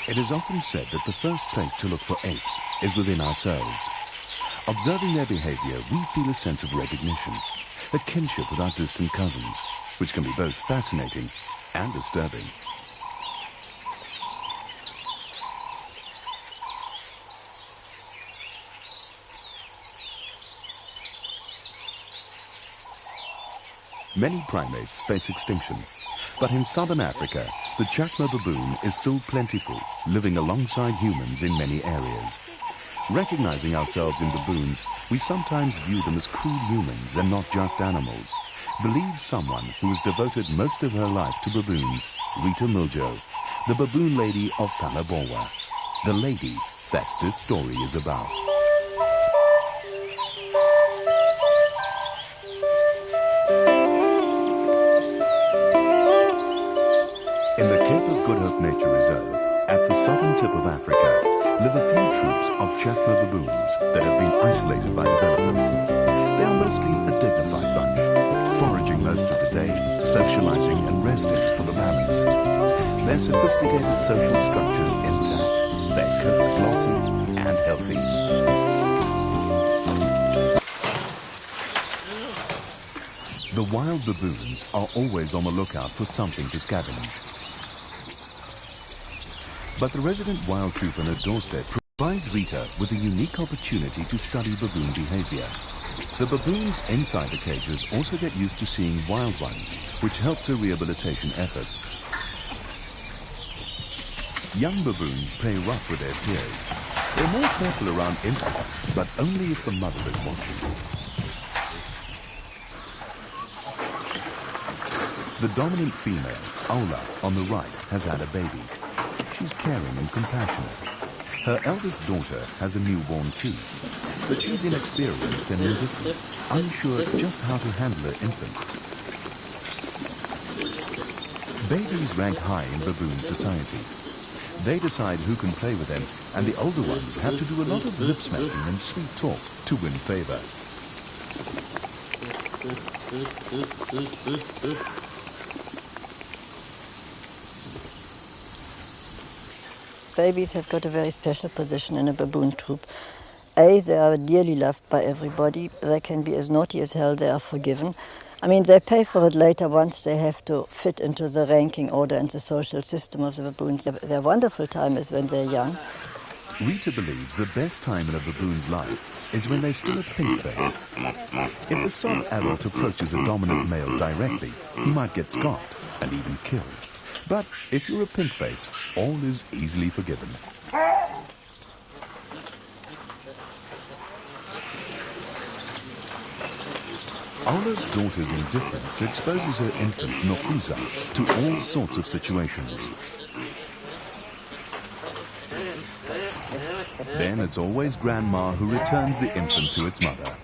It is often said that the first place to look for apes is within ourselves. Observing their behavior, we feel a sense of recognition, a kinship with our distant cousins, which can be both fascinating and disturbing. Many primates face extinction, but in southern Africa, the Chacma baboon is still plentiful, living alongside humans in many areas. Recognizing ourselves in baboons, we sometimes view them as cruel humans and not just animals. Believes someone who has devoted most of her life to baboons, Rita Miljo, the baboon lady of Kalabowa, the lady that this story is about. In the Cape of Good Hope Nature Reserve, at the southern tip of Africa, live a few troops of Chacma baboons that have been isolated by development. They are mostly a dignified bunch, foraging most of the day, socializing and resting for the balance. Their sophisticated social structures intact, their coats glossy and healthy. The wild baboons are always on the lookout for something to scavenge. But the resident wild troop on her doorstep provides Rita with a unique opportunity to study baboon behavior. The baboons inside the cages also get used to seeing wild ones, which helps her rehabilitation efforts. Young baboons play rough with their peers. They're more careful around infants, but only if the mother is watching. The dominant female, Ola, on the right, has had a baby. She's caring and compassionate. Her eldest daughter has a newborn too, but she's inexperienced and indifferent, unsure just how to handle her infant. Babies rank high in baboon society. They decide who can play with them, and the older ones have to do a lot of lip smacking and sweet talk to win favor. Babies have got a very special position in a baboon troop. A, they are dearly loved by everybody. They can be as naughty as hell, they are forgiven. I mean, they pay for it later once they have to fit into the ranking order and the social system of the baboons. Their wonderful time is when they're young. Rita believes the best time in a baboon's life is when they're still a pink face. If a son adult approaches a dominant male directly, he might get scoffed and even killed. But if you're a pink face, all is easily forgiven. Ola's daughter's indifference exposes her infant, Nokuza, to all sorts of situations. Then it's always Grandma who returns the infant to its mother.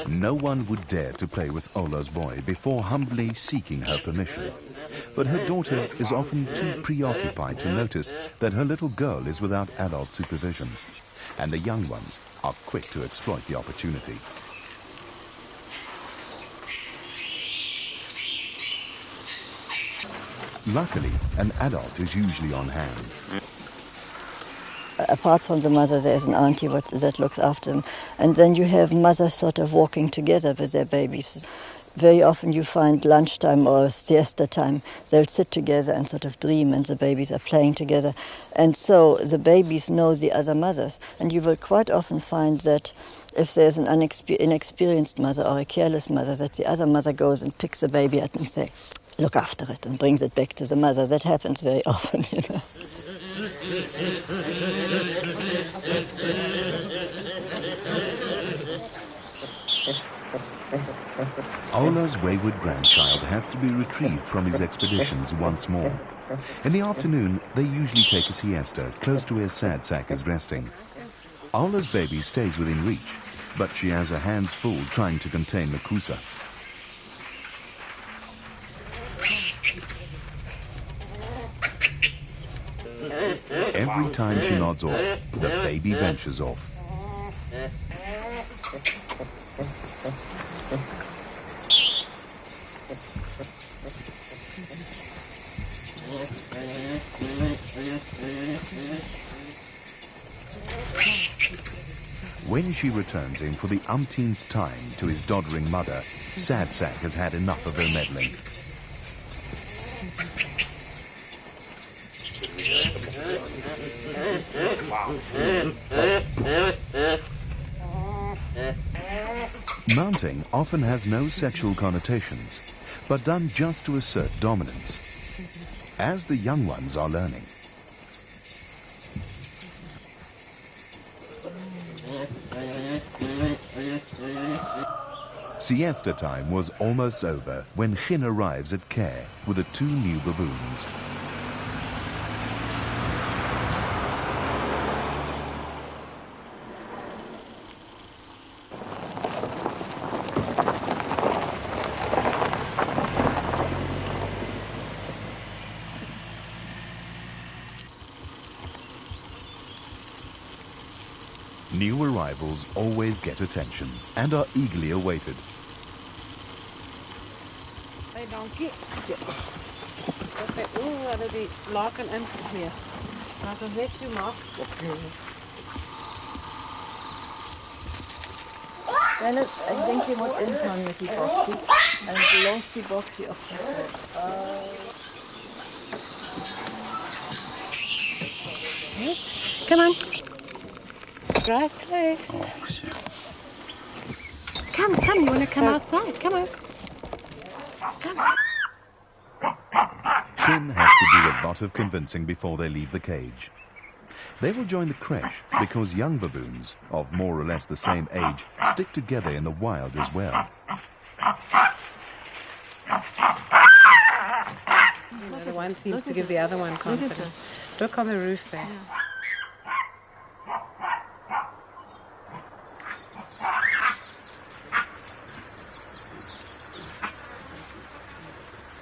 No one would dare to play with Ola's boy before humbly seeking her permission. But her daughter is often too preoccupied to notice that her little girl is without adult supervision, and the young ones are quick to exploit the opportunity. Luckily, an adult is usually on hand. Apart from the mother, there's an auntie that looks after them. And then you have mothers sort of walking together with their babies. Very often you find lunchtime or siesta time, they'll sit together and sort of dream, and the babies are playing together. And so the babies know the other mothers. And you will quite often find that if there's an inexperienced mother or a careless mother, that the other mother goes and picks the baby up and says, look after it, and brings it back to the mother. That happens very often, you know. Ola's wayward grandchild has to be retrieved from his expeditions once more. In the afternoon, they usually take a siesta close to where Sad Sack is resting. Ola's baby stays within reach, but she has her hands full trying to contain Makusa. every time she nods off, the baby ventures off. When she returns him for the umpteenth time to his doddering mother, Sad Sack has had enough of her meddling. Mounting often has no sexual connotations, but done just to assert dominance, as the young ones are learning. Siesta time was almost over when Chin arrives at Care with the 2 new baboons. New arrivals always get attention and are eagerly awaited. Hey, donkey. We hadden die laken ingesmeerd. Laat ons net toe maak. Dennis, ik denk je moet ingaan met die boxie. En los die boxie op je Come on. Right place. Come, you want to come outside? Come on. Come. Chin has to do a lot of convincing before they leave the cage. They will join the creche because young baboons, of more or less the same age, stick together in the wild as well. The one seems to give the other one confidence. Look on the roof there.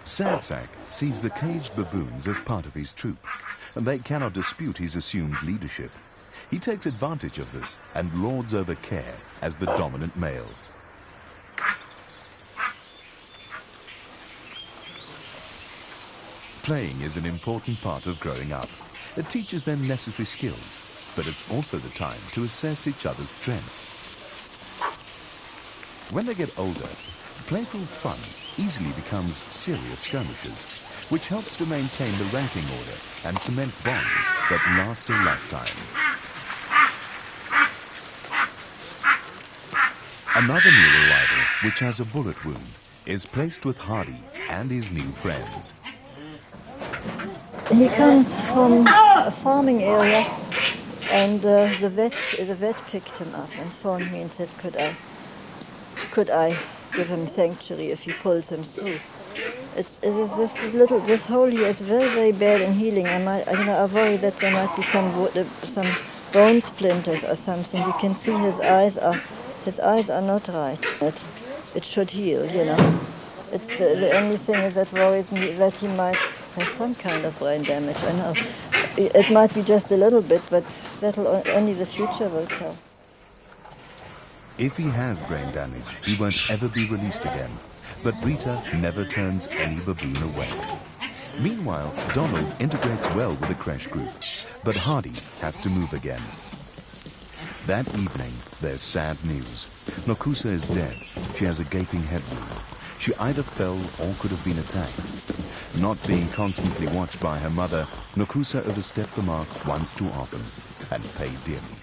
Sad Sack sees the caged baboons as part of his troop, and they cannot dispute his assumed leadership. He takes advantage of this and lords over Care as the dominant male. Playing is an important part of growing up. It teaches them necessary skills, but it's also the time to assess each other's strength. When they get older, playful fun easily becomes serious skirmishes, which helps to maintain the ranking order and cement bonds that last a lifetime. Another new arrival, which has a bullet wound, is placed with Hardy and his new friends. He comes from a farming area, and the vet picked him up and phoned me and said, could I give him sanctuary if he pulls him through. This hole here is very, very bad in healing. I worry that there might be some bone splinters or something. You can see his eyes are not right. It should heal, you know. It's the only thing is that worries me that he might have some kind of brain damage. I know it might be just a little bit, but only the future will tell. If he has brain damage, he won't ever be released again. But Rita never turns any baboon away. Meanwhile, Donald integrates well with the creche group, but Hardy has to move again. That evening, there's sad news. Nokusa is dead. She has a gaping head wound. She either fell or could have been attacked. Not being constantly watched by her mother, Nokusa overstepped the mark once too often and paid dearly.